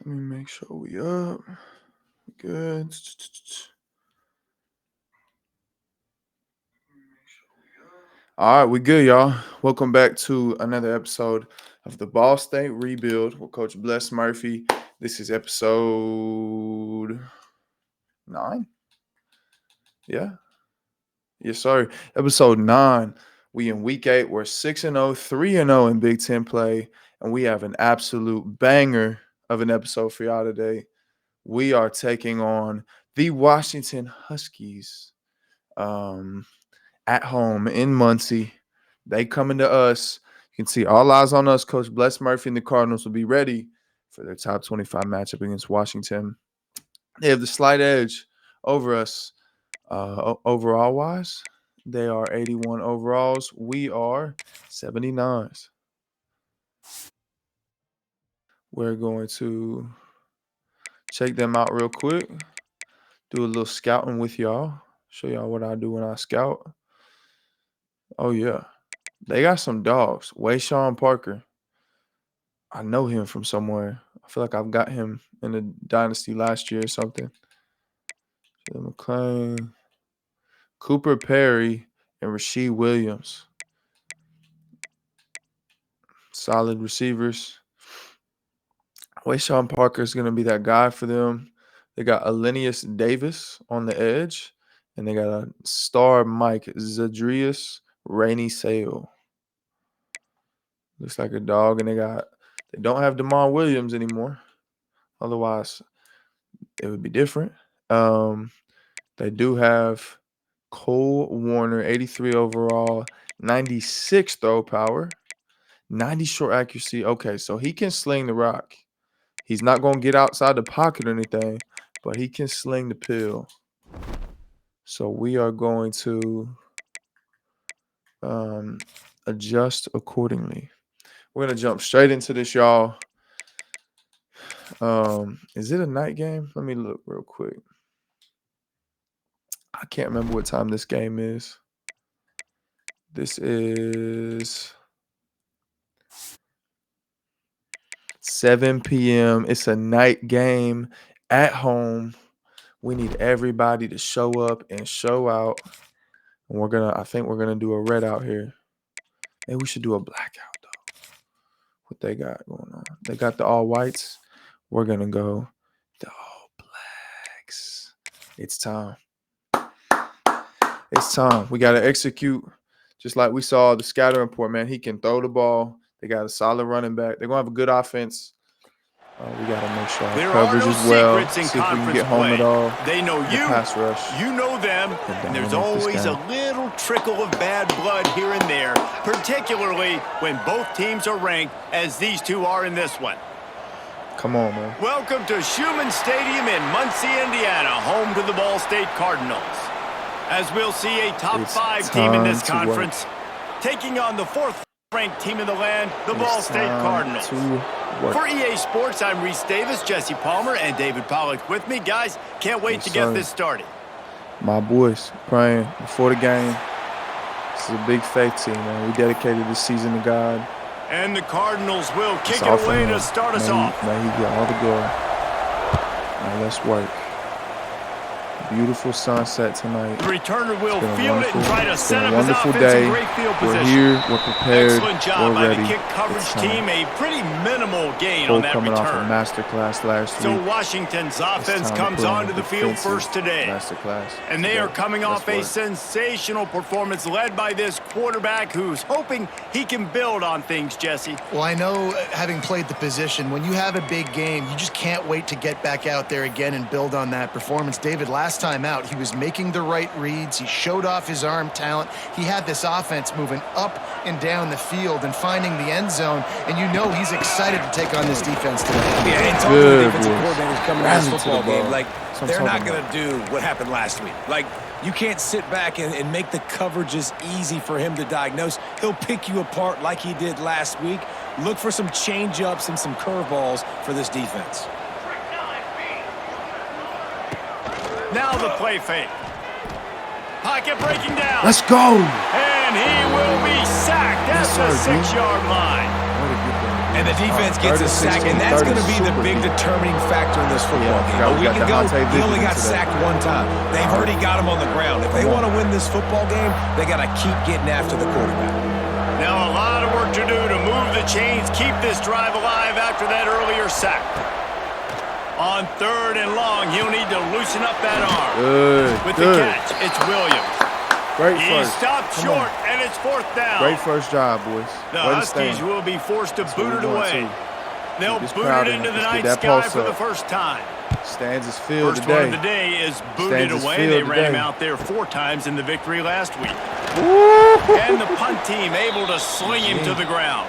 Let me make sure we up. Good. All right, we good, y'all. Welcome back to another episode of the Ball State Rebuild with Coach Bless Murphy. This is episode 9. Yeah. Yes, sir. Episode 9. We in week 8. We're 6-0, 3-0 in Big Ten play, and we have an absolute banger of an episode for y'all today. We are taking on the Washington Huskies at home in Muncie. They coming to us. You can see all eyes on us. Coach Bless Murphy and the Cardinals will be ready for their top 25 matchup against Washington. They have the slight edge over us overall-wise. They are 81 overalls. We are 79s. We're going to check them out real quick. Do a little scouting with y'all. Show y'all what I do when I scout. Oh, yeah. They got some dogs. Wayshawn Parker. I know him from somewhere. I feel like I've got him in the Dynasty last year or something. Jalen McClain, Cooper Perry, and Rasheed Williams. Solid receivers. Wayshawn Parker is going to be that guy for them. They got Alenius Davis on the edge, and they got a star Mike Zadrius Rainey Sale. Looks like a dog, and they don't have Damon Williams anymore. Otherwise, it would be different. They do have Cole Warner, 83 overall, 96 throw power, 90 short accuracy. Okay, so he can sling the rock. He's not going to get outside the pocket or anything, but he can sling the pill. So we are going to adjust accordingly. We're going to jump straight into this, y'all. Is it a night game? Let me look real quick. I can't remember what time this game is. This is 7 p.m. It's a night game at home. We need everybody to show up and show out. And I think we're gonna do a red out here. Maybe we should do a blackout though. What they got going on? They got the all whites. We're gonna go the all blacks. It's time. It's time. We gotta execute. Just like we saw the scouting report, man. He can throw the ball. They got a solid running back. They're gonna have a good offense. We got to make sure our coverage as well. See if we can get home at all. They know you, pass rush. You know them, and there's always a little trickle of bad blood here and there, particularly when both teams are ranked, as these two are in this one. Come on, man. Welcome to Schumann Stadium in Muncie, Indiana, home to the Ball State Cardinals. As we'll see a top 5 team in this conference, taking on the 4th-ranked team in the land, the Ball State Cardinals. For EA Sports, I'm Reese Davis, Jesse Palmer, and David Pollock with me. Guys, can't wait to get this started. My boys praying before the game. This is a big faith team, man. We dedicated this season to God. And the Cardinals will kick it away to start us off. May he get all the glory. Now let's work. Beautiful sunset tonight. The returner will field it and try to set up his wonderful offense day. in great field position. We're here. We're prepared. Excellent job we're by ready. the kick coverage team. A pretty minimal gain Cole on that coming return. off a masterclass last week. So Washington's offense comes onto the field first today. Masterclass. And they are coming off a sensational performance led by this quarterback who's hoping he can build on things, Jesse. Well, I know, having played the position, when you have a big game, you just can't wait to get back out there again and build on that performance. David, last time out, he was making the right reads. He showed off his arm talent. He had this offense moving up and down the field and finding the end zone, and you know he's excited to take on this defense today. Yeah, it's all the defensive coordinators coming to this football game. Like, they're not going to do what happened last week. Like, you can't sit back and make the coverages easy for him to diagnose. He'll pick you apart like he did last week. Look for some change-ups and some curveballs for this defense. Now the play fake. Pocket breaking down. Let's go. And he will be sacked at the 6-yard line. What a good game. And the defense gets a sack, and that's going to be the big determining factor in this football game. A week ago, he only got sacked one time. They've already got him on the ground. If they want to win this football game, they got to keep getting after the quarterback. Now a lot of work to do to move the chains, keep this drive alive after that earlier sack. On 3rd and long, he'll need to loosen up that arm. With the catch, it's Williams. He stopped short, and it's 4th down. Great first drive, boys. The Huskies will be forced to boot it away. They'll boot it into the night sky for the first time. Stands his field today. First one one of the day is booted away. They ran him out there 4 times in the victory last week. And the punt team able to sling him to the ground.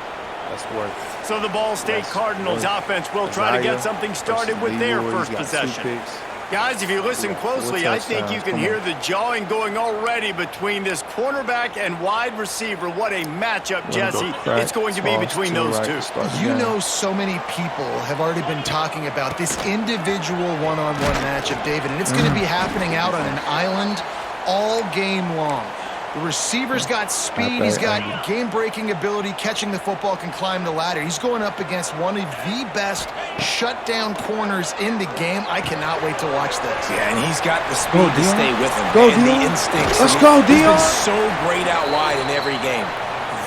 That's worth. So the Ball State Cardinals offense will try to get something started with their first possession. Guys, if you listen closely, I think you can hear the jawing going already between this cornerback and wide receiver. What a matchup, Jesse, it's going to be between those two. You know, so many people have already been talking about this individual one-on-one matchup, David, and it's going to be happening out on an island all game long. The receiver's got speed, he's got game-breaking ability, catching the football, can climb the ladder. He's going up against one of the best shutdown corners in the game. I cannot wait to watch this. Yeah, and he's got the speed to stay with him. And the instincts. Let's go, Dion. He's been so great out wide in every game.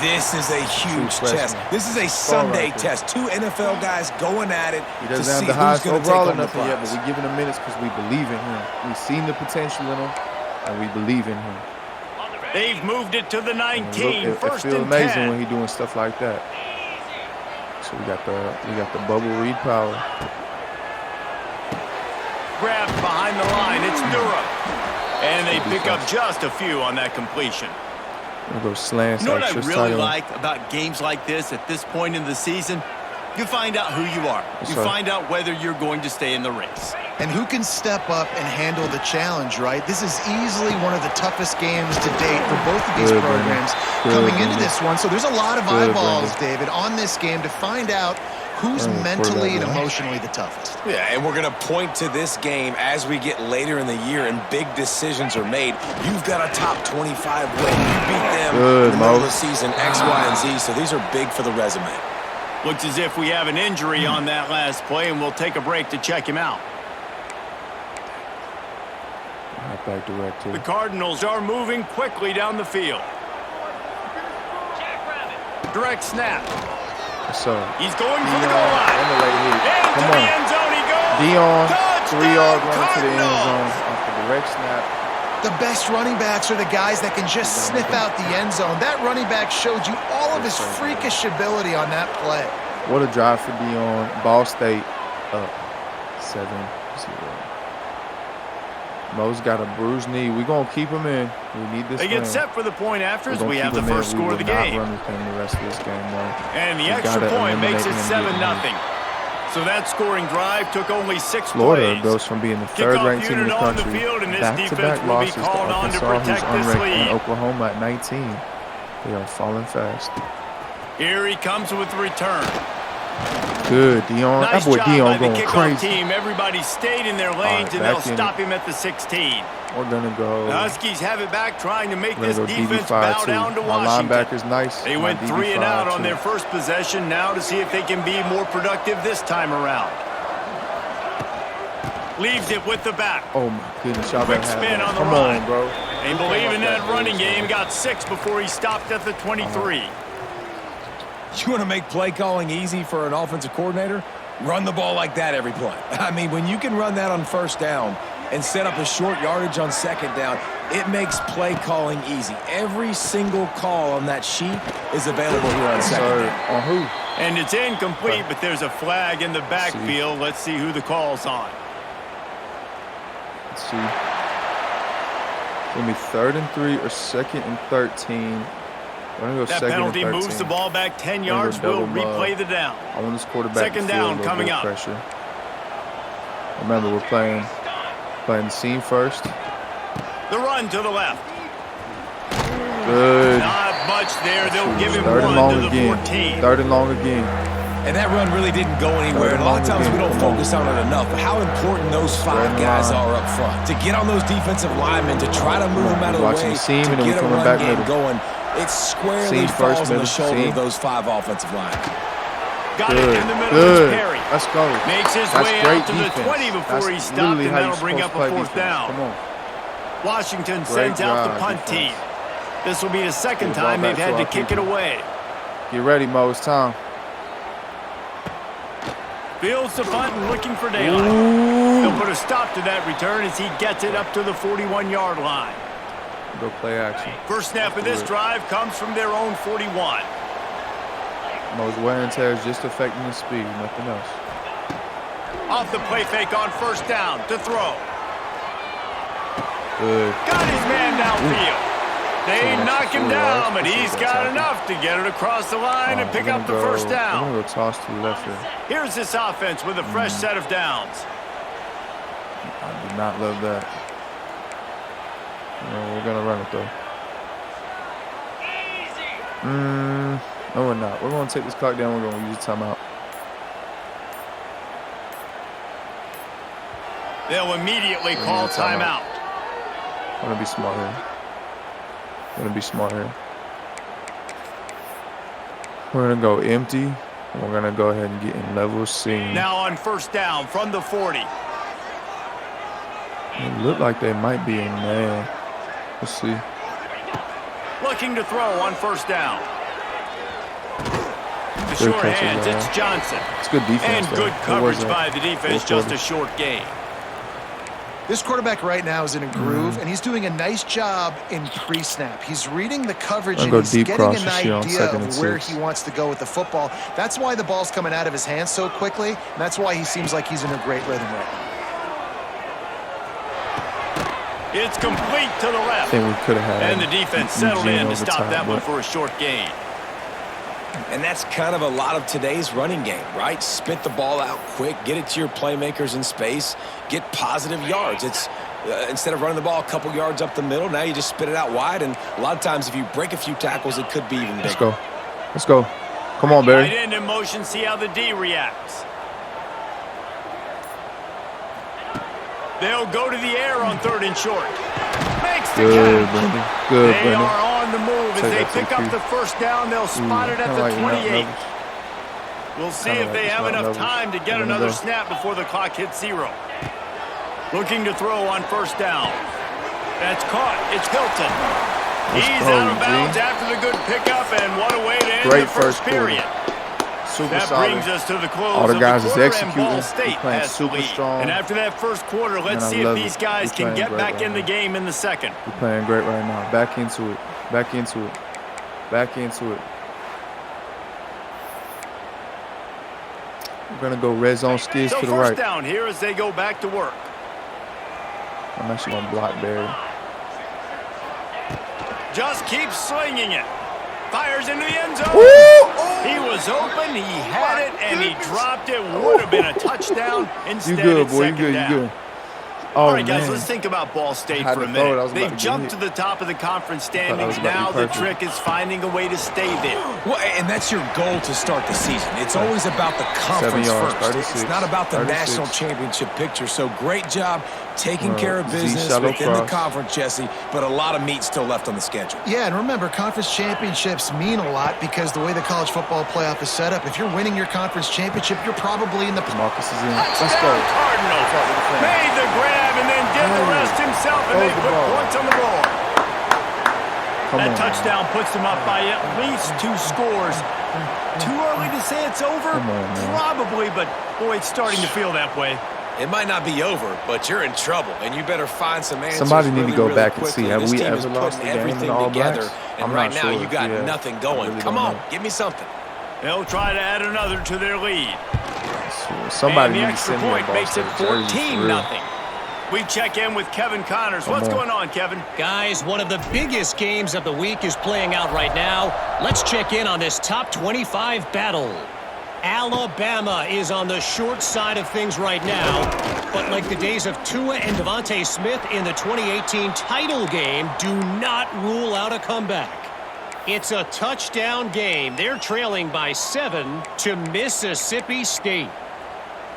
This is a huge test. This is a Sunday test. 2 NFL guys going at it to see who's going to take on the prize. Yet, but we're giving him minutes because we believe in him. We've seen the potential in him, and we believe in him. They've moved it to the 19. It feels amazing when he's doing stuff like that. So we got the bubble read power. Grabbed behind the line. It's Durham. And they pick up just a few on that completion. Those slants. You know what I really like about games like this at this point in the season? You find out who you are. You find out whether you're going to stay in the race. And who can step up and handle the challenge, right? This is easily one of the toughest games to date for both of these programs coming into this one. So there's a lot of eyeballs, David, on this game to find out who's mentally and emotionally the toughest. Yeah, and we're going to point to this game as we get later in the year and big decisions are made. You've got a top 25 win. You beat them in the middle of the season, X, Y, and Z. So these are big for the resume. Looks as if we have an injury on that last play, and we'll take a break to check him out. Back direct here. The Cardinals are moving quickly down the field. Direct snap. So he's going for the goal line. Come on. The end zone he goes. Dion, 3-yard run to the end zone off the direct snap. The best running backs are the guys that can just sniff out the end zone. That running back showed you all of his freakish ability on that play. What a drive for Dion. Ball State up 7-0. Mo's got a bruised knee. We're going to keep him in. We need this. They get set for the point after as we have the first score of the game. Run with him the rest of this game, and the extra point makes it 7-0. So that scoring drive took only 6 Florida plays. goes from being the 3rd-ranked team in the country back-to-back losses to Arkansas, who's unranked, and Oklahoma at 19. They are falling fast. Here he comes with the return. Good, Dion. Nice that boy job Dion by the going kickoff crazy. Team. Everybody stayed in their lanes, and they'll stop him at the 16. We're going to go. The Huskies have it back, trying to make this defense bow down to Washington. My linebacker's nice. They went 3 and out on their first possession now to see if they can be more productive this time around. Leaves it with the back. Oh, my goodness. Quick spin on the run. run. Come on, bro. They believe in that running game. Got 6 before he stopped at the 23. You want to make play calling easy for an offensive coordinator? Run the ball like that every play. I mean, when you can run that on first down and set up a short yardage on second down, it makes play calling easy. Every single call on that sheet is available here on second down. On who? And it's incomplete, but there's a flag in the backfield. Let's see who the call's on. Let's see. It's going to be 3rd and 3 or 2nd and 13. Go that penalty moves the ball back 10 yards. We'll replay the down. I want this quarterback second down coming up. Pressure. Remember, we're playing seam first. The run to the left. Good. Not much there. They'll give him 1 to the 14. 3rd and long again. And that run really didn't go anywhere. And a lot of times we don't focus on it enough. But how important those 5 guys are up front. To get on those defensive linemen, to try to move them out of the way, to get a run game going. It squarely falls on the shoulder of those 5 offensive linemen. Got it in the middle of his parry. Let's go. Makes his way out to the 20 before he stopped, and that'll bring up a fourth down. Come on. Washington sends out the punt team. This will be the second time they've had to kick it away. Get ready, Mo. It's time. Fields the punt and looking for daylight. They'll put a stop to that return as he gets it up to the 41-yard line. Go play action. First snap of this drive comes from their own 41. Mo's wear and tear is just affecting his speed, nothing else. Off the play fake on first down to throw. Good. Got his man downfield. They knock him down, but he's got enough to get it across the line and pick up the first down. I'm going to go toss to the left here. Here's this offense with a fresh set of downs. I do not love that. No, we're going to run it, though. No, we're not. We're going to take this clock down. We're going to use a timeout. They'll immediately call timeout. I'm going to be smart here. We're going to go empty. And we're going to go ahead and get in level C. Now on first down from the 40. It looked like they might be in man. Let's see. Looking to throw on first down. The Good short catches, hands, it's Johnson. It's good defense, and good coverage by the defense, just a short gain. This quarterback right now is in a groove, and he's doing a nice job in pre-snap. He's reading the coverage, and he's getting an idea of where he wants to go with the football. That's why the ball's coming out of his hands so quickly, and that's why he seems like he's in a great rhythm right now. It's complete to the left. I think we could have had. And the defense settled in to stop that one for a short gain. And that's kind of a lot of today's running game, right? Spit the ball out quick, get it to your playmakers in space, get positive yards. It's instead of running the ball a couple yards up the middle, now you just spit it out wide. And a lot of times if you break a few tackles, it could be even bigger. Let's go. Let's go. Come on, Barry. Right end in motion, see how the D reacts. They'll go to the air on third and short. Makes the Good, catch. Brendan. Good, They Brendan. are on the move. As they pick up the first down, they'll spot it at the 28. We'll see if they have enough time to get another snap before the clock hits 0. Looking to throw on first down. That's caught. It's Hilton. He's out of bounds after the good pickup, and what a way to end the first period. That brings us to the close All the guys of the is quarter, and Ball executing. State Playing has the super lead. strong. And after that first quarter, let's see if these guys can get back in the game in the second. We're playing great right now. Back into it. Back into it. Back into it. We're going to go red zone skids to the right. First down here as they go back to work. I'm actually going to block Barry. Just keeps slinging it. Fires into the end zone. He was open, he had it, and he dropped it. Would have been a touchdown. Instead, you good, it's boy. You second good. down. You good. All right, guys, let's think about Ball State for a minute. They jumped to the top of the conference standings. Now the trick is finding a way to stay there. Well, and that's your goal to start the season. It's always about the conference first. It's not about the national championship picture. So great job taking care of business within the conference, Jesse, but a lot of meat still left on the schedule. Yeah, and remember, conference championships mean a lot because the way the college football playoff is set up, if you're winning your conference championship, you're probably in the... Marcus is in. Let's go. Cardinals made the grab and then did the rest himself, and they put points on the board. That touchdown puts them up by at least 2 scores. Too early to say it's over? Probably, but boy, it's starting to feel that way. It might not be over, but you're in trouble, and you better find some answers. Somebody need to go really back and see. Have we ever lost the game everything in All together, Blacks? and right now you got nothing going. Really Come on, give me something. They'll try to add another to their lead. Somebody and the needs to extra send me point makes it 14-0. We check in with Kevin Connors. What's going on, Kevin? Guys, one of the biggest games of the week is playing out right now. Let's check in on this top 25 battle. Alabama is on the short side of things right now, but like the days of Tua and Devontae Smith in the 2018 title game, do not rule out a comeback. It's a touchdown game. They're trailing by 7 to Mississippi State.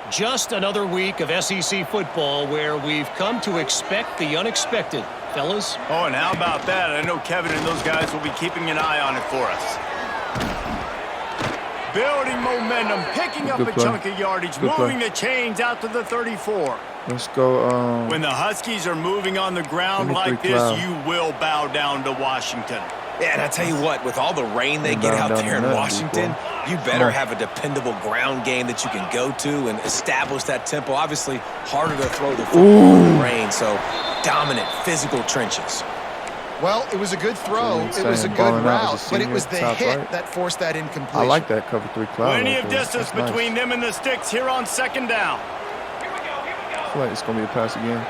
Just another week of SEC football where we've come to expect the unexpected, fellas. Oh, and how about that? I know Kevin and those guys will be keeping an eye on it for us. Building momentum, picking up a chunk of yardage, moving the chains out to the 34. Let's go. When the Huskies are moving on the ground like this, you will bow down to Washington. Yeah, and I tell you what, with all the rain they get out there in Washington, you better have a dependable ground game that you can go to and establish that tempo. Obviously, harder to throw the football in the rain, so dominant physical trenches. Well, it was a good throw. It was a good route, but it was the hit that forced that incompletion. I like that cover 3 cloud. Plenty of distance between them and the sticks here on 2nd down. I feel like it's going to be a pass again.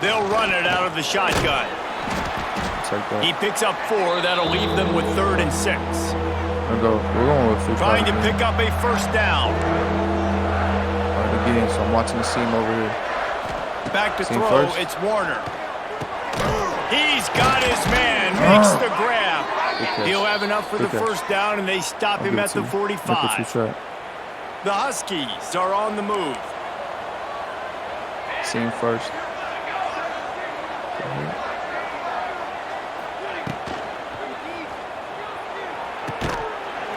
They'll run it out of the shotgun. He picks up 4. That'll leave them with 3rd and 6. We're going with 3. Trying to pick up a 1st down. Again, so I'm watching the seam over here. Back to throw. It's Warner. He's got his man. Makes the grab. He'll have enough for the 1st down, and they stop him at the 45. The Huskies are on the move. Seam first.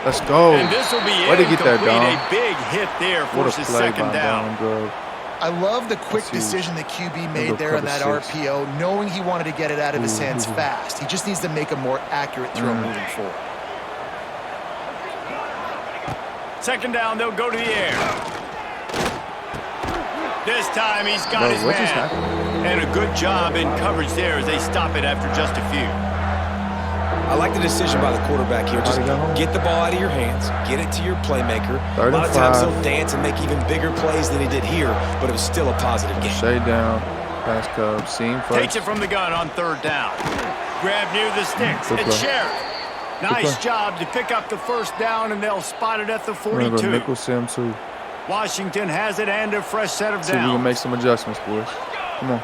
Let's go. And this will be Way to get that down. A big hit there forces 2nd down. I love the quick decision that QB made there on that RPO, knowing he wanted to get it out of his hands fast. He just needs to make a more accurate throw moving forward. 2nd down, they'll go to the air. This time he's got his man. And a good job in coverage there as they stop it after just a few. I like the decision by the quarterback here. Just get the ball out of your hands, get it to your playmaker. A lot of times he'll dance and make even bigger plays than he did here, but it was still a positive game. Showdown, pass cub, seam first. Takes it from the gun on 3rd down. Grab near the sticks. It's Sheriff. Nice job to pick up the 1st down, and they'll spot it at the 42. Go nickel sim too. Washington has it and a fresh set of downs. See if we can make some adjustments, boys. Come on.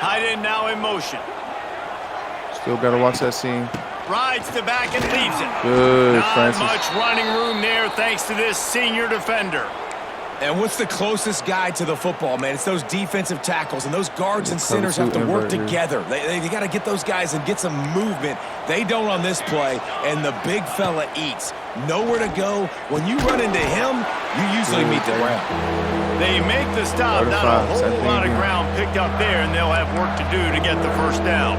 Tight end now in motion. Still got to watch that seam. Rides the back and leaves it. Good, Not Francis. much running room there thanks to this senior defender. And what's the closest guy to the football, man? It's those defensive tackles, and those guards and centers have to work together. They got to get those guys and get some movement. They don't on this play, and the big fella eats. Nowhere to go. When you run into him, you usually meet the ground. They make the stop. Not a whole lot of ground picked up there, and they'll have work to do to get the 1st down.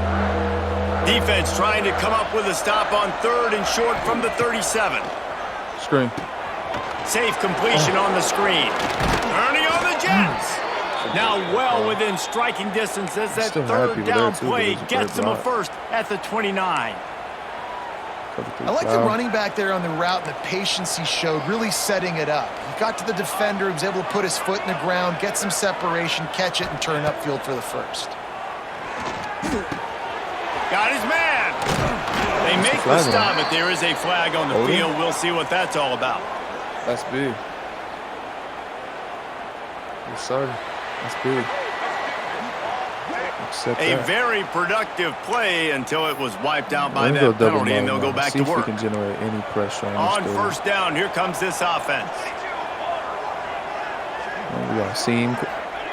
Defense trying to come up with a stop on 3rd and short from the 37. Screen. Safe completion on the screen. Turning on the Jets. Now well within striking distance as that 3rd down play gets them a 1st at the 29. I like the running back there on the route and the patience he showed, really setting it up. He got to the defender, he was able to put his foot in the ground, get some separation, catch it, and turn upfield for the 1st. Got his man. They make the stop, but there is a flag on the field. We'll see what that's all about. That's big. Yes, sir. That's big. A very productive play until it was wiped out by that penalty, and they'll go back to work. See if we can generate any pressure on 1st down, here comes this offense. We got seam.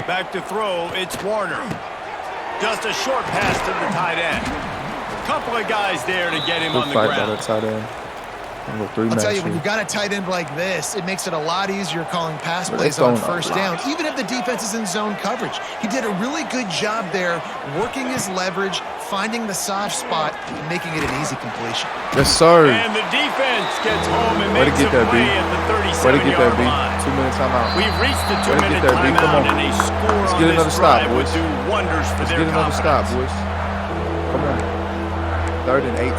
Back to throw, it's Warner. Just a short pass to the tight end. Couple of guys there to get him on the ground. Tight end. I'll tell you, when you've got a tight end like this, it makes it a lot easier calling pass plays on 1st down, even if the defense is in zone coverage. He did a really good job there, working his leverage, finding the soft spot, and making it an easy completion. Yes, sir. And the defense gets home and makes a play at the 37-yard line. 2-minute timeout. We've reached the 2-minute timeout, and a score on this drive would do wonders for their confidence. Let's get another stop, boys. Come on. 3rd and 18.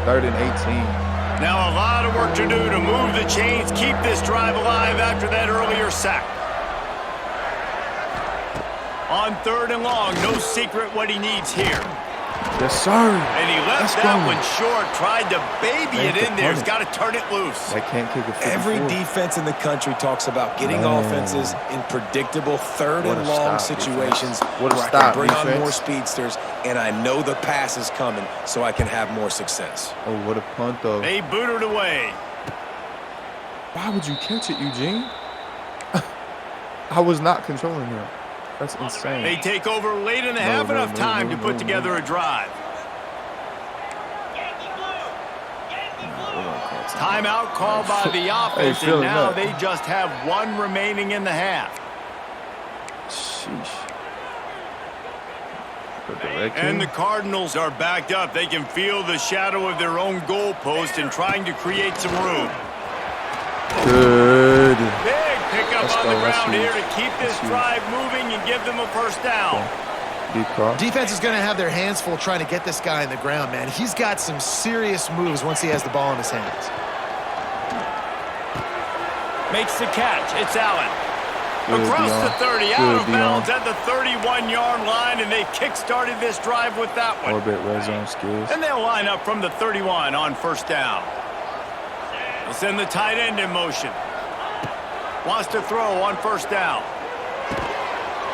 3rd and 18. Now a lot of work to do to move the chains, keep this drive alive after that earlier sack. On 3rd and long, no secret what he needs here. Yes, sir. And he left that one short, tried to baby it in there. He's got to turn it loose. They can't kick it. Every defense in the country talks about getting offenses in predictable 3rd and long situations where I can bring on more speedsters, and I know the pass is coming, so I can have more success. Oh, what a punt, though. They booted away. Why would you catch it, Eugene? I was not controlling him. That's insane. They take over late and have enough time to put together a drive. Timeout called by the offense, and now they just have one remaining in the half. Sheesh. And the Cardinals are backed up. They can feel the shadow of their own goalpost and trying to create some room. Good. Big pickup on the ground here to keep this drive moving and give them a first down. Defense is going to have their hands full trying to get this guy in the ground, man. He's got some serious moves once he has the ball in his hands. Makes the catch. It's Allen. Across the 30, out of bounds at the 31-yard line, and they kick-started this drive with that one. Orbit red zone skills. And they'll line up from the 31 on first down. They'll send the tight end in motion. Wants to throw on first down.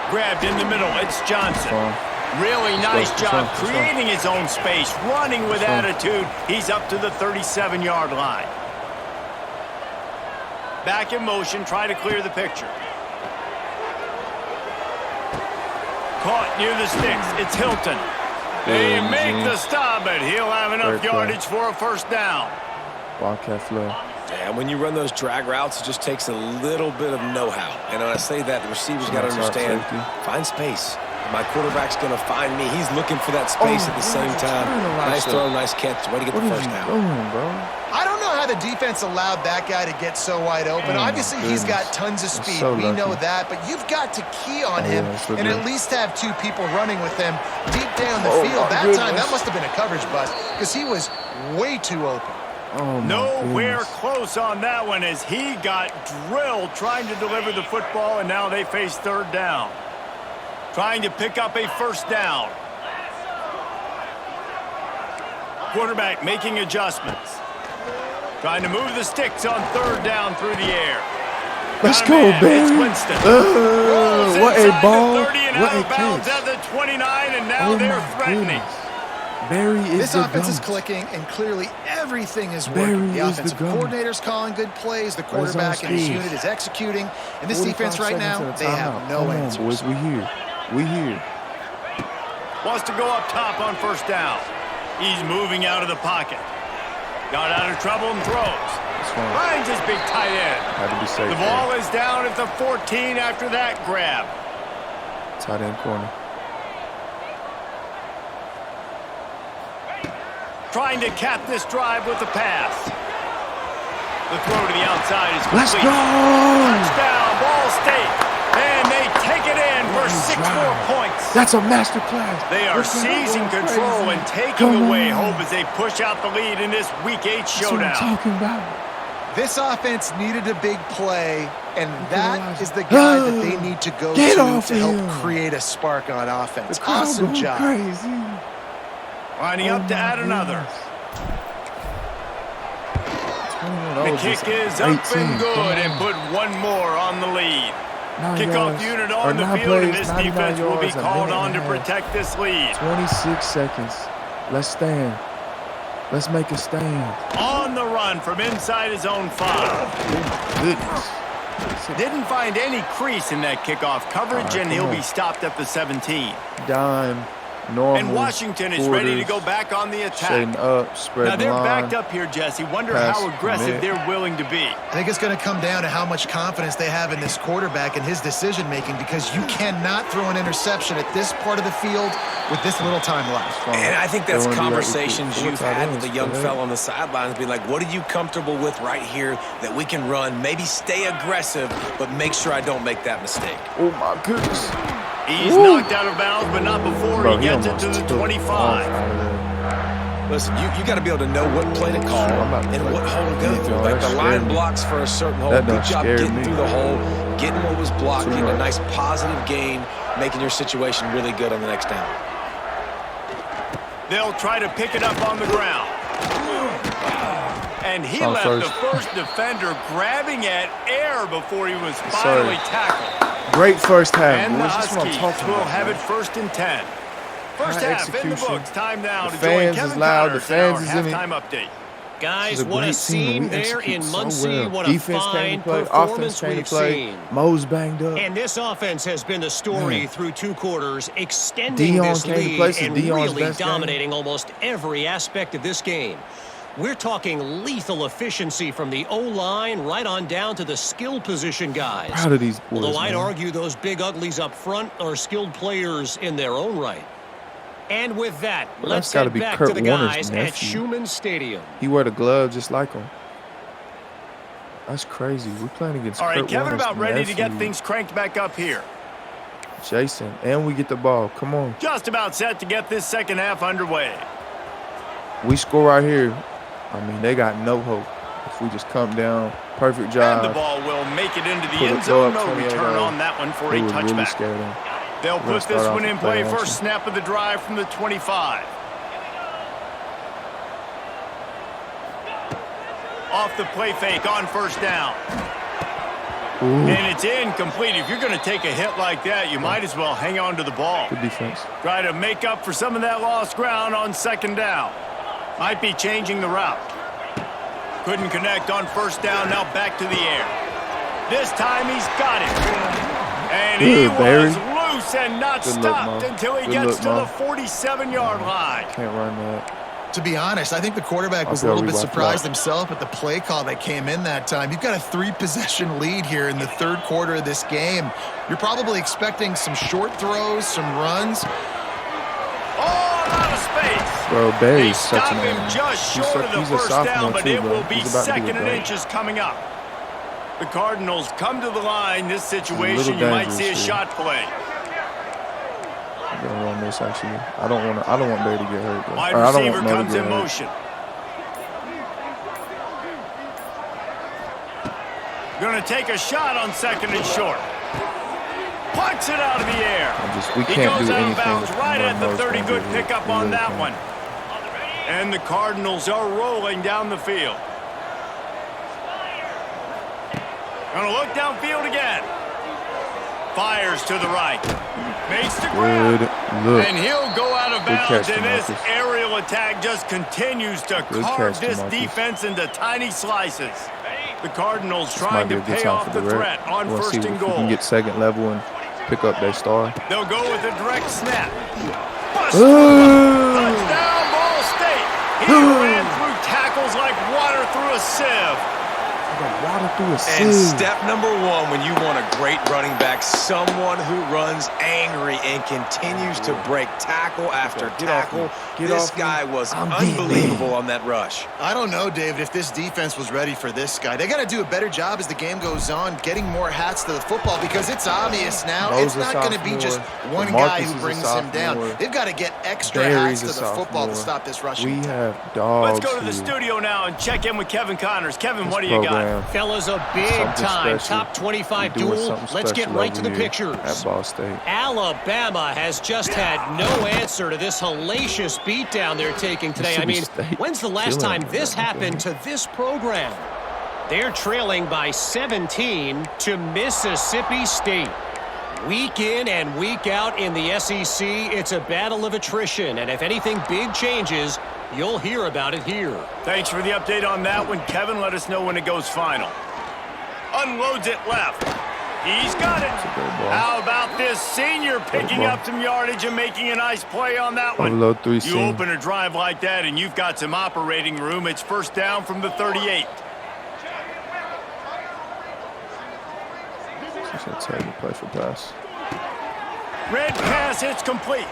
Grabbed in the middle. It's Johnson. Really nice job creating his own space, running with attitude. He's up to the 37-yard line. Back in motion, try to clear the picture. Caught near the sticks. It's Hilton. They make the stop, but he'll have enough yardage for a first down. Wildcat flow. And when you run those drag routes, it just takes a little bit of know-how. And when I say that, the receivers got to understand, find space. My quarterback's going to find me. He's looking for that space at the same time. Nice throw, nice catch. Way to get the first down. I don't know how the defense allowed that guy to get so wide open. Obviously, he's got tons of speed. We know that. But you've got to key on him and at least have two people running with him deep down the field. That time, that must have been a coverage bust because he was way too open. Nowhere close on that one as he got drilled trying to deliver the football, and now they face third down. Trying to pick up a first down. Quarterback making adjustments. Trying to move the sticks on third down through the air. Let's go, baby. What a ball. What a catch. At the 29, and now they're threatening. This offense is clicking, and clearly everything is working. The offensive coordinator's calling good plays. The quarterback and his unit is executing. And this defense right now, they have no answers. Boys, we here. We here. Wants to go up top on first down. He's moving out of the pocket. Got out of trouble and throws. Finds his big tight end. Had to be safe. The ball is down at the 14 after that grab. Tight end corner. Trying to cap this drive with the pass. The throw to the outside is complete. Let's go! Touchdown, Ball State. And they take it in for 6 more points. That's a master class. They are seizing control and taking away hope as they push out the lead in this Week 8 showdown. That's what I'm talking about. This offense needed a big play, and that is the guy that they need to go to help create a spark on offense. Awesome job. Crazy. Lining up to add another. The kick is up and good and put one more on the lead. Kickoff unit on the field, and this defense will be called on to protect this lead. 26 seconds. Let's stand. Let's make a stand. On the run from inside his own 5. Goodness. Didn't find any crease in that kickoff coverage, and he'll be stopped at the 17. Dime. Normal, and Washington is ready to go back on the attack. Shading up, spreading now they're line, backed up here, Jesse. Wonder how aggressive they're willing to be. I think it's going to come down to how much confidence they have in this quarterback and his decision-making, because you cannot throw an interception at this part of the field with this little time left. And I think that's conversations you've had with the young fella on the sidelines. Be like, what are you comfortable with right here that we can run? Maybe stay aggressive, but make sure I don't make that mistake. Oh, my goodness. He's knocked out of bounds, but not before he gets it to the 25. Listen, you got to be able to know what play to call and what hole to go through. Like the line blocks for a certain hole. Good job getting through the hole, getting what was blocked, getting a nice positive gain, making your situation really good on the next down. They'll try to pick it up on the ground. And he left the first defender grabbing at air before he was finally tackled. Great first half. And the Huskies will have it 1st and 10. First half in the books. Time now to join Kevin Connors in our halftime update. Guys, what a scene there in Muncie. What a defense fine offense performance we've seen. Mo's banged up. And this offense has been the story through 2 quarters, extending this lead and really dominating almost every aspect of this game. We're talking lethal efficiency from the O-line right on down to the skill position guys. Proud of these boys, Although I'd man. argue those big uglies up front are skilled players in their own right. And with that, let's head back to the guys at Schumann Stadium. He wear the glove just like him. That's crazy. We're playing against All right, Kurt Kevin, Warner's about ready to get nephew. things cranked back up here. Jason, and we get the ball. Come on. Just about set to get this second half underway. We score right here. I mean, they got no hope. If we just come down, perfect job. And the ball will make it into the Put end it zone. up No 28 return yards. on that one for a They were really touchback. scared of him. They'll We're gonna put this start one off in with play. play First action. snap of the drive from the 25. Off the play fake on first down. Ooh. And it's incomplete. If you're going to take a hit like that, you might as well hang on to the ball. Good defense. Try to make up for some of that lost ground on second down. Might be changing the route. Couldn't connect on first down. Now back to the air. This time he's got it. And he was loose and not stopped until he gets to the 47-yard line. Can't run that. To be honest, I think the quarterback was a little bit surprised himself at the play call that came in that time. You've got a 3-possession lead here in the third quarter of this game. You're probably expecting some short throws, some runs. All out of space. Bro, They stop him just short of the first down, but it will be second and inches coming up. The Cardinals come to the line. This situation, you might see a shot play. I'm gonna run this actually. I don't want Barry to get hurt. Though. Wide I don't receiver want Mo to comes get in hurt. motion. Going to take a shot on second and short. Punts it out of the air. We He can't goes do out of anything bounds right at the Mo's 30. gonna Good do here. pickup We on really that can't. one. And the Cardinals are rolling down the field. Going to look downfield again. Fires to the right. Makes the grab. Good look. And he'll go out of Good bounds, catch, and this DeMarcus. aerial attack just continues to Good carve catch, this DeMarcus. defense into tiny slices. The Cardinals This trying might be to a good pay time off for the the threat rep. on We'll first see and if we goal. can get second level and pick up their star. They'll go with a direct snap. Ooh. Touchdown, Ball State. He ran through tackles like water through a sieve. And step number one when you want a great running back, someone who runs angry and continues to break tackle after tackle. This guy was unbelievable on that rush. I don't know, David, if this defense was ready for this guy. They got to do a better job as the game goes on, getting more hats to the football, because it's obvious now it's not going to be just one guy who brings him down. They've got to get extra hats to the football to stop this rushing. We have dogs. Let's go to the studio now and check in with Kevin Connors. Kevin, what do you got? Fellas, a big-time top 25 duel. Let's get right to the pictures. At Ball State. Alabama has just had no answer to this hellacious beatdown they're taking today. I mean, when's the last time this happened to this program? They're trailing by 17 to Mississippi State. Week in and week out in the SEC, it's a battle of attrition. And if anything big changes, you'll hear about it here. Thanks for the update on that one, Kevin. Let us know when it goes final. Unloads it left. He's got it. How about this senior picking up some yardage and making a nice play on that one? You open a drive like that and you've got some operating room. It's first down from the 38. Play for pass. Red pass, it's complete.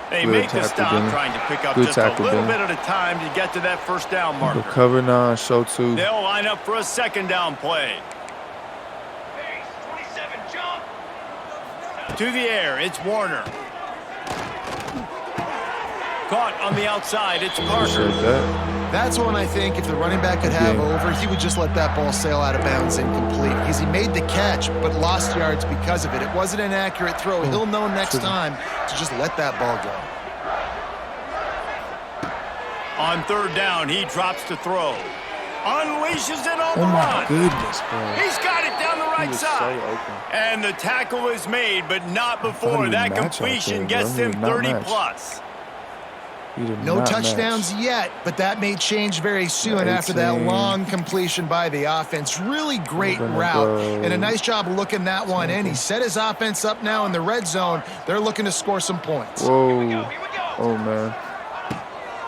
They make the stop, trying to pick up just a little bit at a time to get to that first down marker. Cover 9, show 2. They'll line up for a second down play. To the air, it's Warner. Caught on the outside, it's Parker. That's one I think if the running back could have over, he would just let that ball sail out of bounds incomplete, because he made the catch but lost yards because of it. It wasn't an accurate throw. He'll know next time to just let that ball go. On third down, he drops to throw. Unleashes it on the run. Oh my goodness, bro. He's got it down the right side. So and the tackle is made, but not before that completion gets them 30+. No touchdowns yet, but that may change very soon after that long completion by the offense. Really great route, and a nice job looking that one in. He set his offense up now in the red zone. They're looking to score some points. Whoa. Oh, man.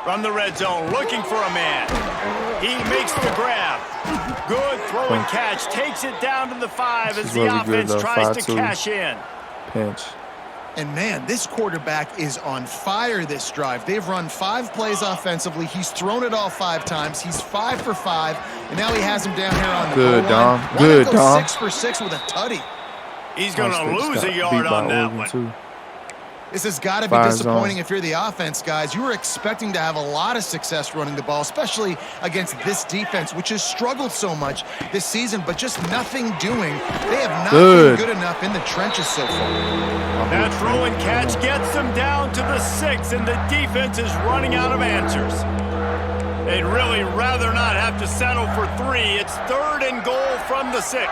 From the red zone, looking for a man. He makes the grab. Good throw and catch. Takes it down to the 5 as the offense tries to cash in. Pinch. And, man, this quarterback is on fire this drive. They've run 5 plays offensively. He's thrown it all 5 times. He's 5 for 5. And now he has him down here on the goal line. Good, Dom. 6 for 6 with a tutty. He's going to lose a yard on that one. Too. This has got to be disappointing if you're the offense, guys. You were expecting to have a lot of success running the ball, especially against this defense, which has struggled so much this season, but just nothing doing. They have not been good enough in the trenches so far. That throw and catch gets them down to the 6, and the defense is running out of answers. They'd really rather not have to settle for 3. It's 3rd and goal from the 6.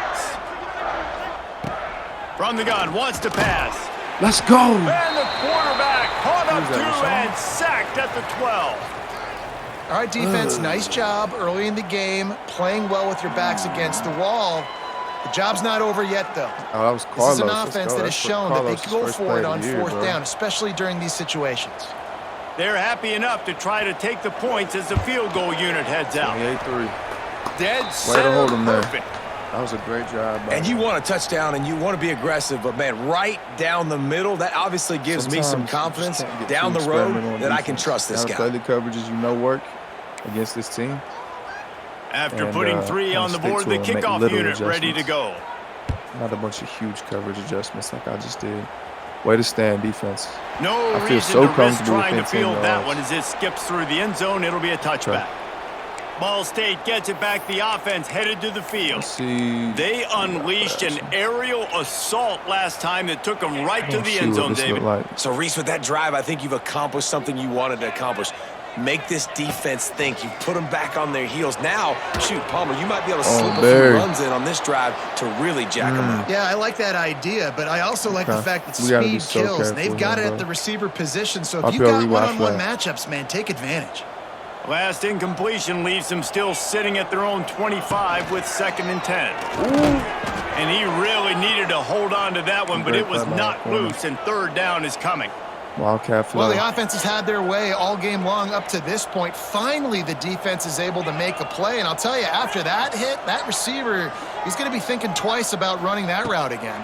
From the gun, wants to pass. Let's go. And the quarterback caught up to and sacked at the 12. All right, defense, nice job early in the game, playing well with your backs against the wall. The job's not over yet, though. Oh, that was Carlos. This is an offense that has shown that they can go for it on 4th down, especially during these situations. They're happy enough to try to take the points as the field goal unit heads out. 28-3. Dead center. Way to hold him there. Perfect. That was a great job. And you want a touchdown and you want to be aggressive, but, man, right down the middle, that obviously gives me some confidence down the road that I can trust this guy. Play the coverages you know work against this team. After putting 3 on the board, the kickoff unit ready to go. Not a bunch of huge coverage adjustments like I just did. Way to stand, defense. No I feel reason so to risk trying to field that one as it skips through the end zone. It'll be a touchback. Ball State gets it back. The offense headed to the field. They unleashed an aerial assault last time that took them right to the end zone, David. So, Reese, with that drive, I think you've accomplished something you wanted to accomplish. Make this defense think. You put them back on their heels. Now, shoot, Palmer, you might be able to slip a few runs in on this drive to really jack them up. Yeah, I like that idea, but I also like the fact that speed kills. And they've got it at the receiver position, so if you've got one-on-one matchups, man, take advantage. Last incompletion leaves them still sitting at their own 25 with 2nd and 10. And he really needed to hold on to that one, but it was not loose, and 3rd down is coming. Wildcat flow. Well, the offense has had their way all game long up to this point. Finally, the defense is able to make a play, and I'll tell you, after that hit, that receiver, he's going to be thinking twice about running that route again.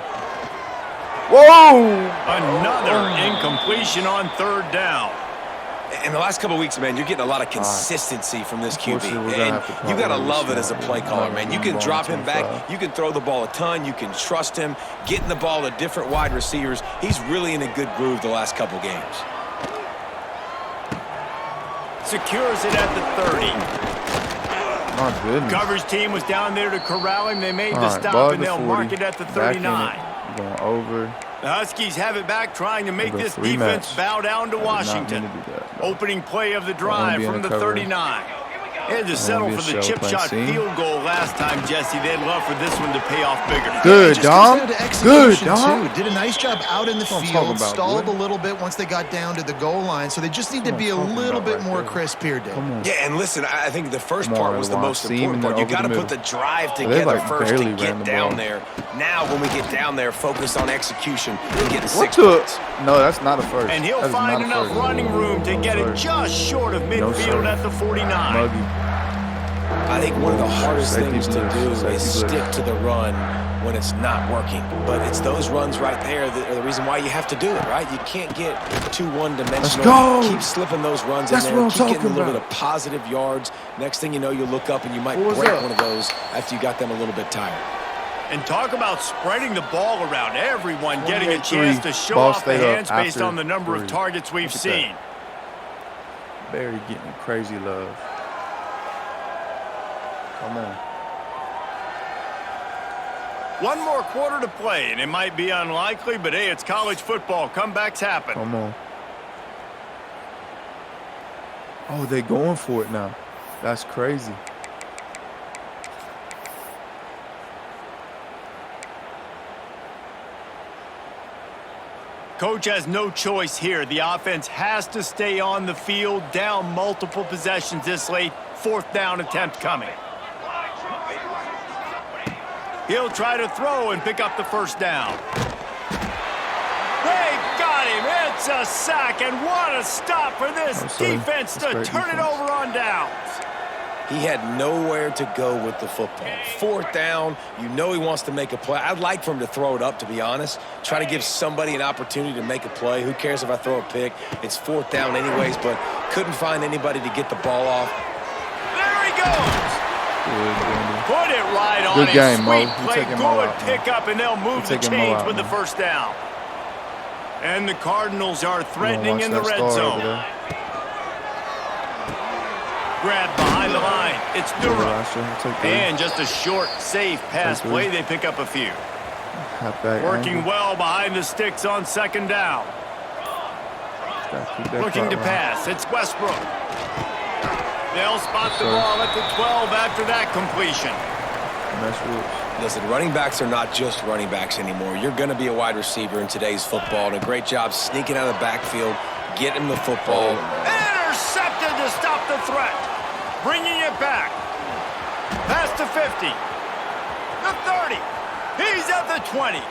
Whoa! Another incompletion on 3rd down. In the last couple of weeks, man, you're getting a lot of consistency from this QB. And you got to love it as a play caller, man. You can drop him back. You can throw the ball a ton. You can trust him, getting the ball to different wide receivers. He's really in a good groove the last couple games. Secures it at the 30. My goodness. Coverage team was down there to corral him. They made the stop, and they'll mark it at the 39. Going over. The Huskies have it back, trying to make this defense bow down to Washington. Opening play of the drive from the 39. They had to settle for the chip shot field goal last time, Jesse. They'd love for this one to pay off bigger. Good, Dom. Good, Dom. Did a nice job out in the field. Stalled a little bit once they got down to the goal line, so they just need to be a little bit more crisp here, Dave. Yeah, and listen, I think the first part was the most important part. You got to put the drive together first to get down there. Now, when we get down there, focus on execution and getting 6 points. No, that's not a first. And he'll find enough running room to get it just short of midfield at the 49. I think one of the hardest things to do is stick to the run when it's not working. But it's those runs right there that are the reason why you have to do it, right? You can't get too one-dimensional. Keep slipping those runs in there. Keep getting a little bit of positive yards. Next thing you know, you look up and you might break one of those after you got them a little bit tired. And talk about spreading the ball around. Everyone getting a chance to show off the hands based on the number of targets we've seen. Barry getting crazy love. Come on. One more quarter to play, and it might be unlikely, but hey, it's college football. Comebacks happen. Come on. Oh, they're going for it now. That's crazy. Coach has no choice here. The offense has to stay on the field, down multiple possessions this late. 4th down attempt coming. He'll try to throw and pick up the 1st down. They got him at Gets a sack, and what a stop for this defense to turn it over on downs. He had nowhere to go with the football. 4th down, you know he wants to make a play. I'd like for him to throw it up, to be honest. Try to give somebody an opportunity to make a play. Who cares if I throw a pick? It's 4th down anyways, but couldn't find anybody to get the ball off. There he goes. Put it right on Good game, Mo. Sweet play, good pickup, and they'll move the chains with the first down. And the Cardinals are threatening in the red zone. Grab behind the line. It's Durham. And just a short, safe pass play. They pick up a few. Working well behind the sticks on 2nd down. Looking to pass. It's Westbrook. They'll spot the ball at the 12 after that completion. Listen, running backs are not just running backs anymore. You're going to be a wide receiver in today's football, and a great job sneaking out of the backfield, getting the football. Intercepted to stop the threat. Bringing it back. Past the 50. The 30. He's at the 20.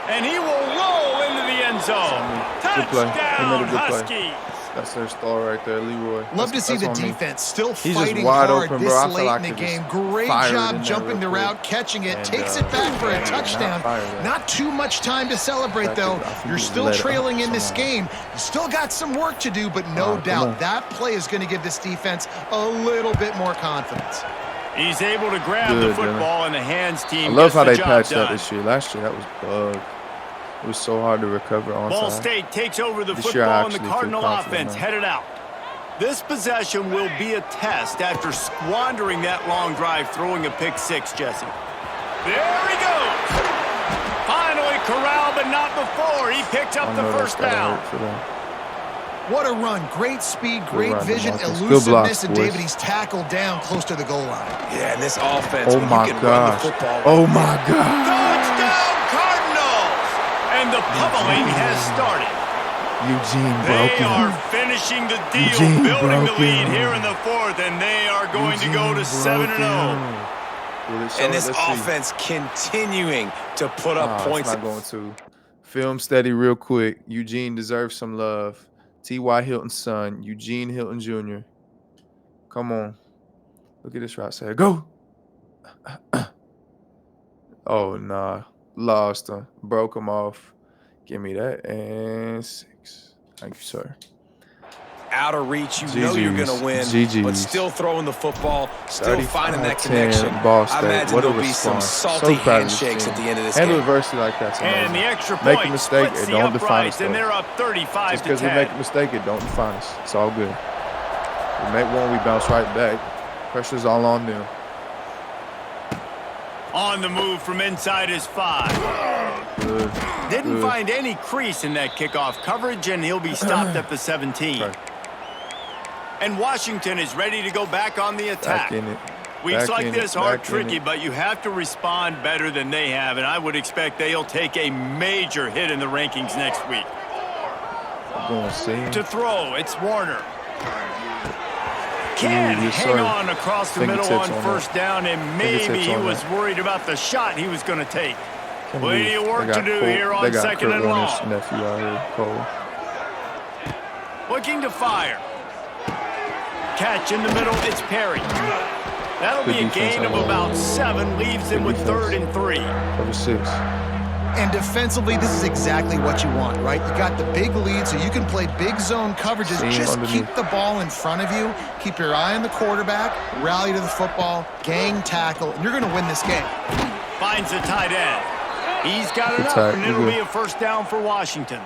And he will roll into the end zone. Touchdown, Huskies. That's their star right there, Leroy. Love to see the defense still He's fighting wide hard open, this bro. late in the game. Great job jumping the route, catching it, takes it back for a touchdown. Not too much time to celebrate, though. You're still trailing in this game. You still got some work to do, but no doubt that play is going to give this defense a little bit more confidence. He's able to grab the football, and the hands team I love how they gets the patched job that this year. Last year, that was bugged. It was so hard to recover on Ball time. State takes over the football, and the Cardinal offense headed out. This possession will be a test after squandering that long drive throwing a pick 6, Jesse. There he goes. Finally corralled, but not before. He picked up the first down. What a run. Great speed, great vision, elusiveness, and David, he's tackled down close to the goal line. Yeah, and this offense, oh my gosh. Oh my God. Touchdown, Cardinals! And the pummeling has started. Eugene They are finishing the deal, building the lead here in the 4th, and they are going to go to 7-0. And this offense continuing to put up points. It's not going to. Film steady real quick. Eugene deserves some love. T.Y. Hilton's son, Eugene Hilton Jr. Come on. Look at this route. Say, go. Oh, nah. Lost him. Broke him off. Give me that. And 6. Thank you, sir. Out of reach. You know you're going to win, but still throwing the football, still finding that connection. I imagine there'll be some salty handshakes at the end of this game. Handle adversity like that. And the extra make point a mistake, it don't define us. And they're up 35 Just because we make a mistake, it don't define us. It's all good. We make one, we bounce right back. Pressure's all on them. On the move from inside his 5. Good. Didn't find any crease in that kickoff coverage, and he'll be stopped at the 17. Okay. And Washington is ready to go back on the attack. Back in it. Weeks like this are tricky, but you have to respond better than they have, and I would expect they'll take a major hit in the rankings next week. To throw, it's Warner. Can hang on across the middle on first down, and maybe he was worried about the shot he was going to take. Plenty of work to do here on 2nd and long. Nephew out here, Cole. Looking to fire. Catch in the middle, it's Perry. That'll be a gain of about 7, leaves him with 3rd and 3. Cover 6. And defensively, this is exactly what you want, right? You got the big lead, so you can play big zone coverages. Just keep the ball in front of you. Keep your eye on the quarterback. Rally to the football. Gang tackle. And you're going to win this game. Finds the tight end. He's got it up, and it'll be a first down for Washington.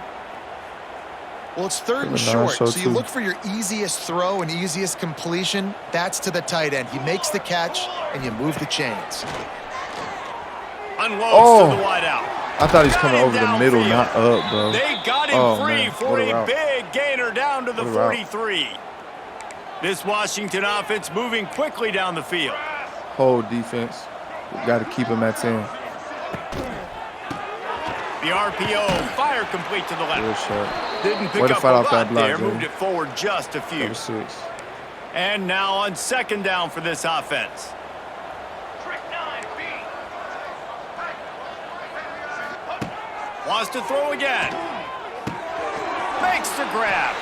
Well, it's 3rd and short, so you look for your easiest throw and easiest completion. That's to the tight end. He makes the catch, and you move the chains. Unloads to the wideout. I thought he was coming over the middle, not up, bro. They got him free for a big gainer down to the 43. This Washington offense moving quickly down the field. Whole defense. We got to keep him at 10. The RPO, fire complete to the left. Didn't pick up a lot there, moved it forward just a few. And now on 2nd down for this offense. Wants to throw again. makes the grab.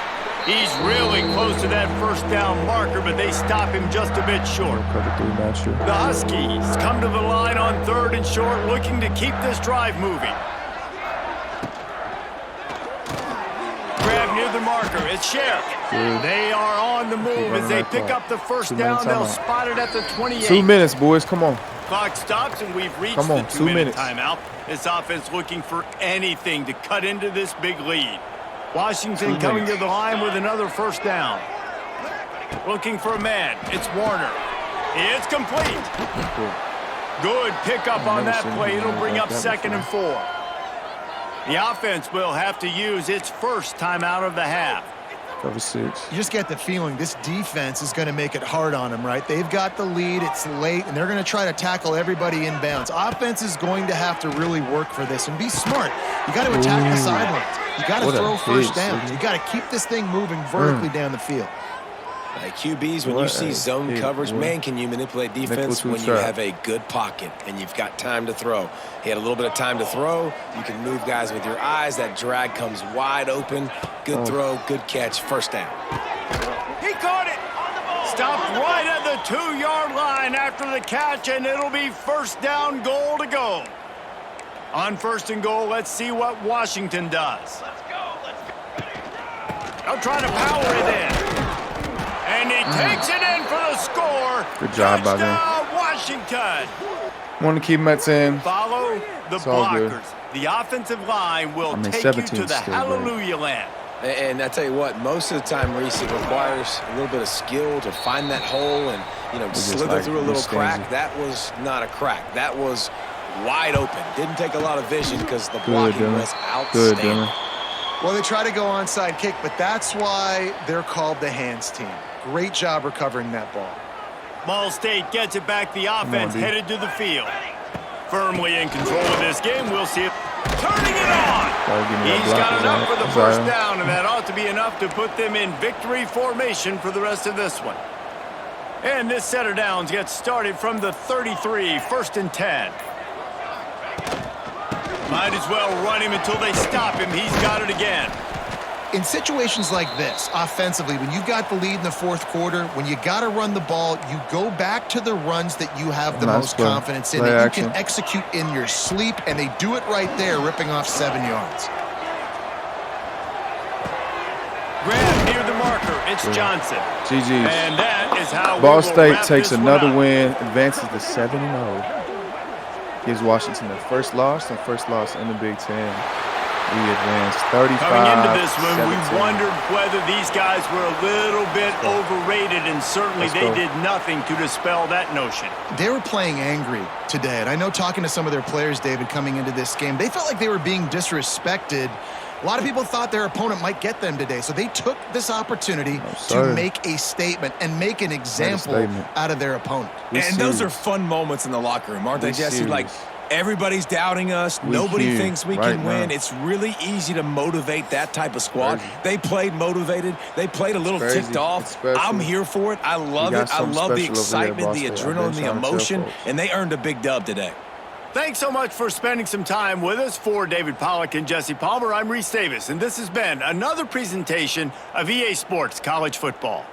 He's really close to that first down marker, but they stop him just a bit short. The Huskies come to the line on 3rd and short, looking to keep this drive moving. Grab near the marker. It's Sheriff. They are on the move as they pick up the first down. They'll spot it at the 28. 2 minutes, boys. Come on. Clock stops, and we've reached the 2-minute timeout. This offense looking for anything to cut into this big lead. Washington coming to the line with another first down. Looking for a man. It's Warner. It's complete. Good pickup on that play. It'll bring up 2nd and 4. The offense will have to use its first timeout of the half. Cover 6. You just get the feeling this defense is going to make it hard on them, right? They've got the lead. It's late, and they're going to try to tackle everybody inbounds. Offense is going to have to really work for this and be smart. You got to attack the sidelines. You got to throw first downs. You got to keep this thing moving vertically down the field. Like QBs, when you see zone coverage, man, can you manipulate defense when you have a good pocket and you've got time to throw. He had a little bit of time to throw. You can move guys with your eyes. That drag comes wide open. Good throw, good catch, first down. He caught it. Stopped right at the 2-yard line after the catch, and it'll be first down, goal to go. On 1st and goal, let's see what Washington does. They'll try to power it in. And he takes it in for the score. Good job by them. Washington. Want to keep him at 10. Follow the blockers. The offensive line will take you to the hallelujah land. And I tell you what, most of the time, Reese, it requires a little bit of skill to find that hole and, slither through a little crack. That was not a crack. That was wide open. Didn't take a lot of vision because the blocking was outstanding. Well, they try to go onside kick, but that's why they're called the hands team. Great job recovering that ball. Ball State gets it back. The offense headed to the field. Firmly in control of this game. We'll see it. Turning it on. He's got enough for the first down, and that ought to be enough to put them in victory formation for the rest of this one. And this set of downs gets started from the 33, 1st and 10. Might as well run him until they stop him. He's got it again. In situations like this, offensively, when you've got the lead in the 4th quarter, when you got to run the ball, you go back to the runs that you have the most confidence in, that you can execute in your sleep, and they do it right there, ripping off 7 yards. Grab near the marker. It's Johnson. GG's. And that is how Ball State takes another win, advances to 7-0. Gives Washington their first loss in the Big Ten. We advanced 35. Coming into this one, we wondered whether these guys were a little bit overrated, and certainly they did nothing to dispel that notion. They were playing angry today, and I know talking to some of their players, David, coming into this game, they felt like they were being disrespected. A lot of people thought their opponent might get them today, so they took this opportunity to make a statement and make an example out of their opponent. And those are fun moments in the locker room, aren't they, Jesse? Like, everybody's doubting us. Nobody thinks we can win. It's really easy to motivate that type of squad. They played motivated. They played a little ticked off. I'm here for it. I love it. I love the excitement, the adrenaline, the emotion, and they earned a big dub today. Thanks so much for spending some time with us. For David Pollack and Jesse Palmer, I'm Reese Davis, and this has been another presentation of EA Sports College Football.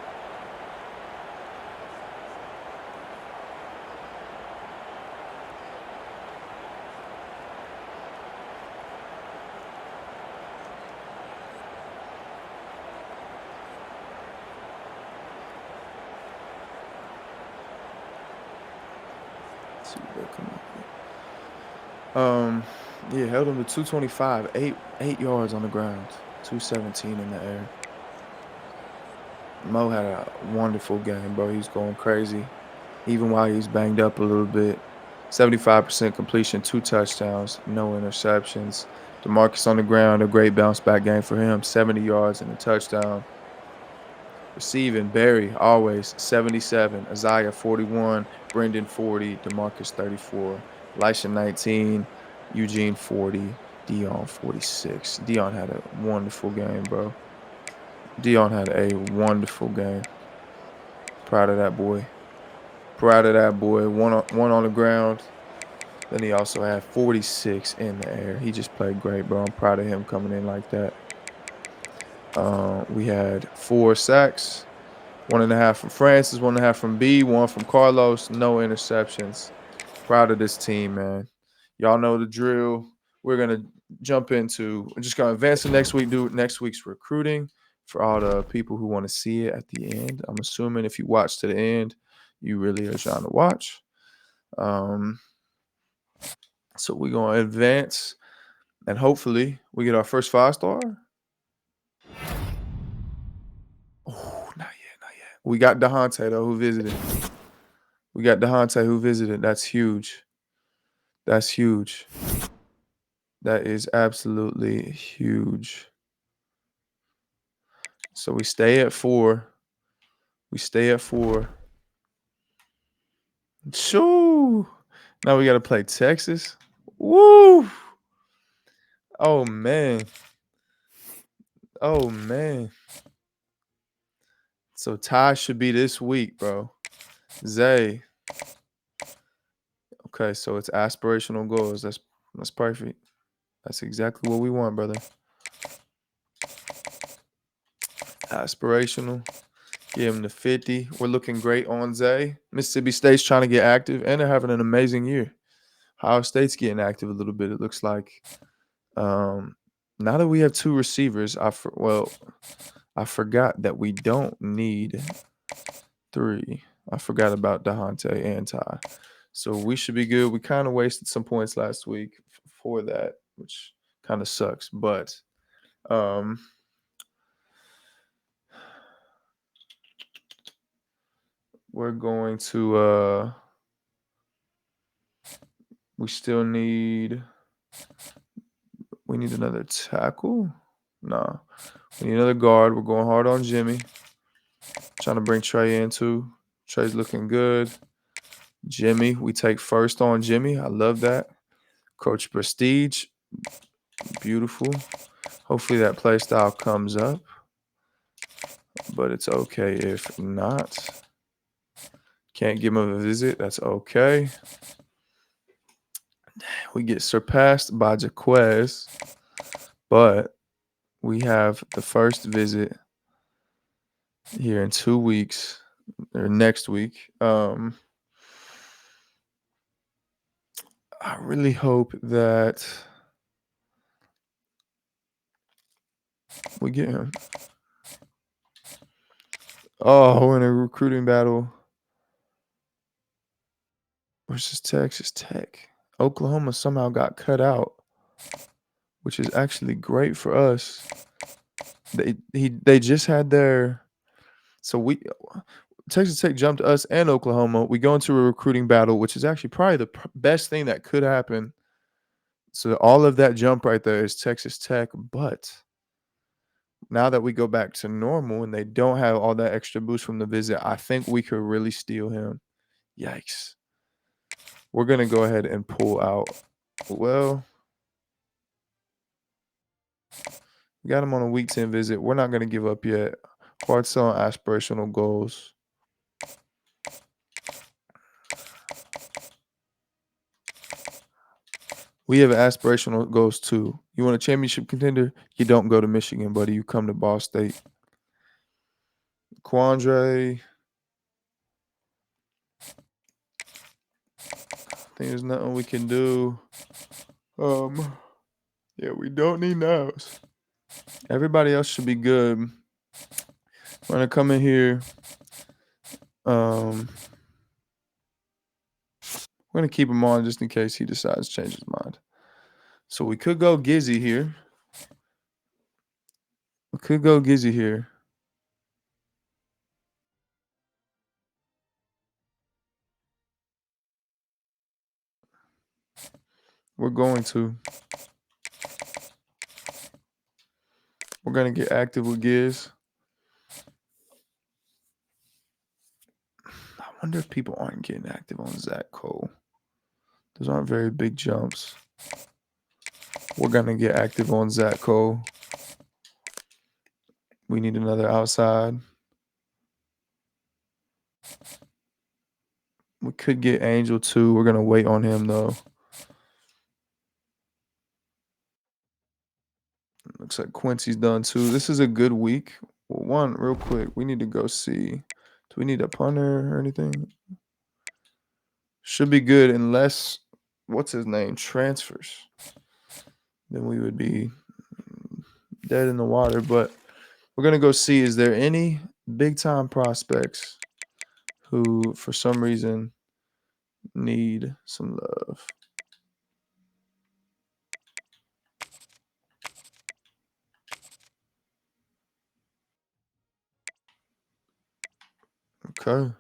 Yeah, held him to 225, eight yards on the ground, 217 in the air. Mo had a wonderful game, bro. He was going crazy, even while he was banged up a little bit. 75% completion, 2 touchdowns, no interceptions. DeMarcus on the ground, a great bounce back game for him, 70 yards and a touchdown. Receiving, Barry, always 77, Isaiah 41, Brendan 40, DeMarcus 34, Elisha 19, Eugene 40, Dion 46. Dion had a wonderful game, bro. Dion had a wonderful game. Proud of that boy. Proud of that boy. One on the ground. Then he also had 46 in the air. He just played great, bro. I'm proud of him coming in like that. We had 4 sacks, 1.5 from Francis, 1.5 from B, 1 from Carlos, no interceptions. Proud of this team, man. Y'all know the drill. We're going to we're just going to advance to next week, do next week's recruiting for all the people who want to see it at the end. I'm assuming if you watch to the end, you really are trying to watch. So we're going to advance, and hopefully we get our first 5-star. Oh, not yet. We got DeHonte, though, who visited. That's huge. That is absolutely huge. So we stay at 4. Shoo! Now we got to play Texas. Woo! Oh, man. So Ty should be this week, bro. Zay. Okay, so it's aspirational goals. That's perfect. That's exactly what we want, brother. Aspirational. Give him the 50. We're looking great on Zay. Mississippi State's trying to get active, and they're having an amazing year. Ohio State's getting active a little bit, it looks like. Now that we have 2 receivers, I forgot that we don't need 3. I forgot about DeHonte and Ty. So we should be good. We kind of wasted some points last week for that, which kind of sucks. But we're going to we need another tackle. No. We need another guard. We're going hard on Jimmy. Trying to bring Trey in too. Trey's looking good. Jimmy, we take first on Jimmy. I love that. Coach Prestige. Beautiful. Hopefully that play style comes up. But it's okay if not. Can't give him a visit. That's okay. We get surpassed by Jaquez. But we have the first visit here in 2 weeks. Or next week. I really hope that we get him. Oh, we're in a recruiting battle versus Texas Tech. Oklahoma somehow got cut out, which is actually great for us. They just had their Texas Tech jumped us and Oklahoma. We go into a recruiting battle, which is actually probably the best thing that could happen. So all of that jump right there is Texas Tech, but now that we go back to normal and they don't have all that extra boost from the visit, I think we could really steal him. Yikes. We're going to go ahead and pull out. Well, we got him on a week 10 visit. We're not going to give up yet. Hard selling aspirational goals. We have aspirational goals too. You want a championship contender? You don't go to Michigan, buddy. You come to Ball State. Quandre. I think there's nothing we can do. Yeah, we don't need those. Everybody else should be good. We're gonna come in here. We're gonna keep him on just in case he decides to change his mind. So we could go Gizzy here. We're going to. We're going to get active with Giz. I wonder if people aren't getting active on Zach Cole. Those aren't very big jumps. We're going to get active on Zach Cole. We need another outside. We could get Angel too. We're going to wait on him though. Looks like Quincy's done too. This is a good week. Well, one, real quick, we need to go see. Do we need a punter or anything? Should be good unless, what's his name, transfers. Then we would be dead in the water. But we're going to go see, is there any big-time prospects who, for some reason, need some love? Okay,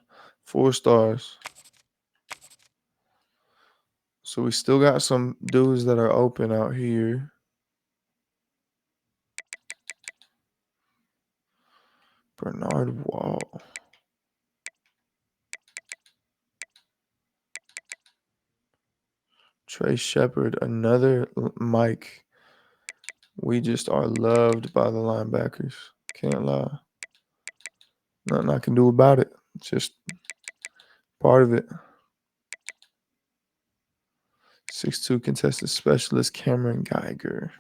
4 stars. So we still got some dudes that are open out here. Bernard Wall. Trey Shepard, another Mike. We just are loved by the linebackers. Can't lie. Nothing I can do about it. It's just part of it. 6'2" contested specialist Cameron Geiger.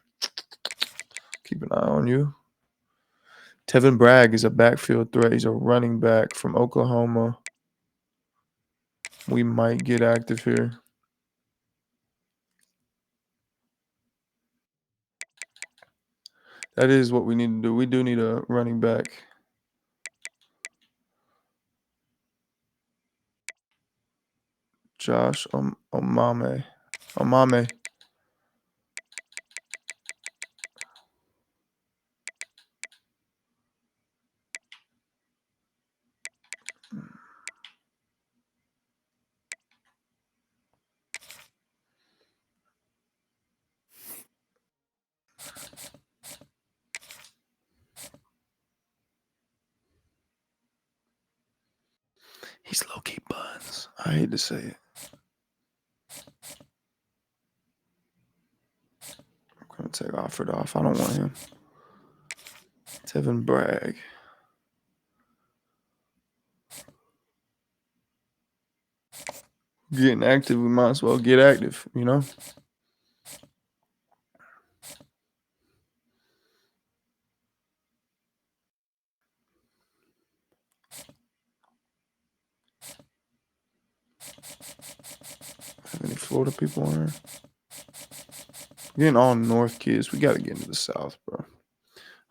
Keep an eye on you. Tevin Bragg is a backfield threat. He's a running back from Oklahoma. We might get active here. That is what we need to do. We do need a running back. Josh Omame. He's low-key buns. I hate to say it. I'm going to take Offord off. I don't want him. Tevin Bragg. Getting active, we might as well get active, you know? Have any Florida people on here? Getting all North kids. We got to get into the South, bro.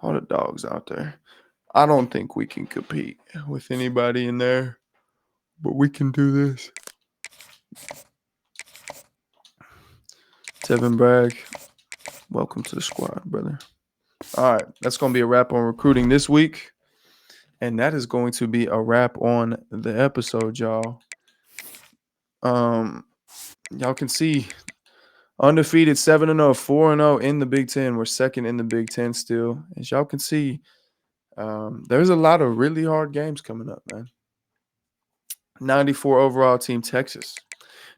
All the dogs out there. I don't think we can compete with anybody in there, but we can do this. Tevin Bragg, welcome to the squad, brother. All right, that's going to be a wrap on recruiting this week. And that is going to be a wrap on the episode, y'all. Y'all can see undefeated 7-0, 4-0 in the Big Ten. We're second in the Big Ten still. As y'all can see, there's a lot of really hard games coming up, man. 94 overall team, Texas.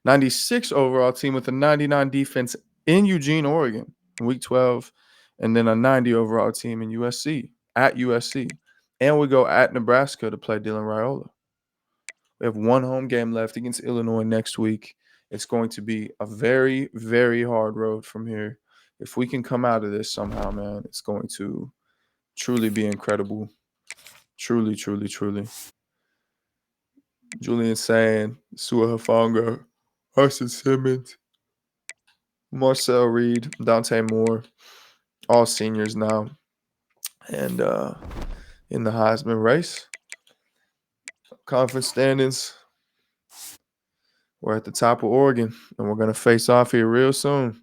96 overall team with a 99 defense in Eugene, Oregon, week 12. And then a 90 overall team in USC, at USC. And we go at Nebraska to play Dylan Raiola. We have one home game left against Illinois next week. It's going to be a very, very hard road from here. If we can come out of this somehow, man, it's going to truly be incredible. Truly, truly, truly. Julian Sand, Sua Hafanga, Arson Simmons, Marcel Reed, Dante Moore, all seniors now. And in the Heisman race, conference standings, we're at the top of Oregon, and we're going to face off here real soon.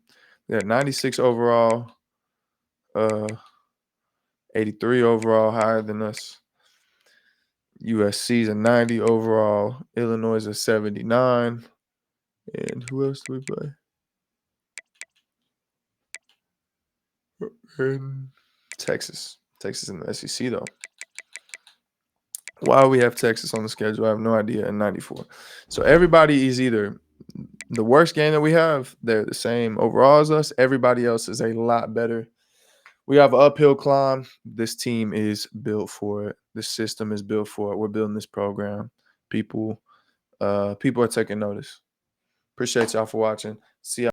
We got 96 overall, 83 overall, higher than us. USC's a 90 overall. Illinois is a 79. And who else do we play? And Texas. Texas in the SEC, though. Why we have Texas on the schedule, I have no idea, in 94. So everybody is either the worst game that we have, they're the same overall as us. Everybody else is a lot better. We have an uphill climb. This team is built for it. The system is built for it. We're building this program. People are taking notice. Appreciate y'all for watching. See y'all.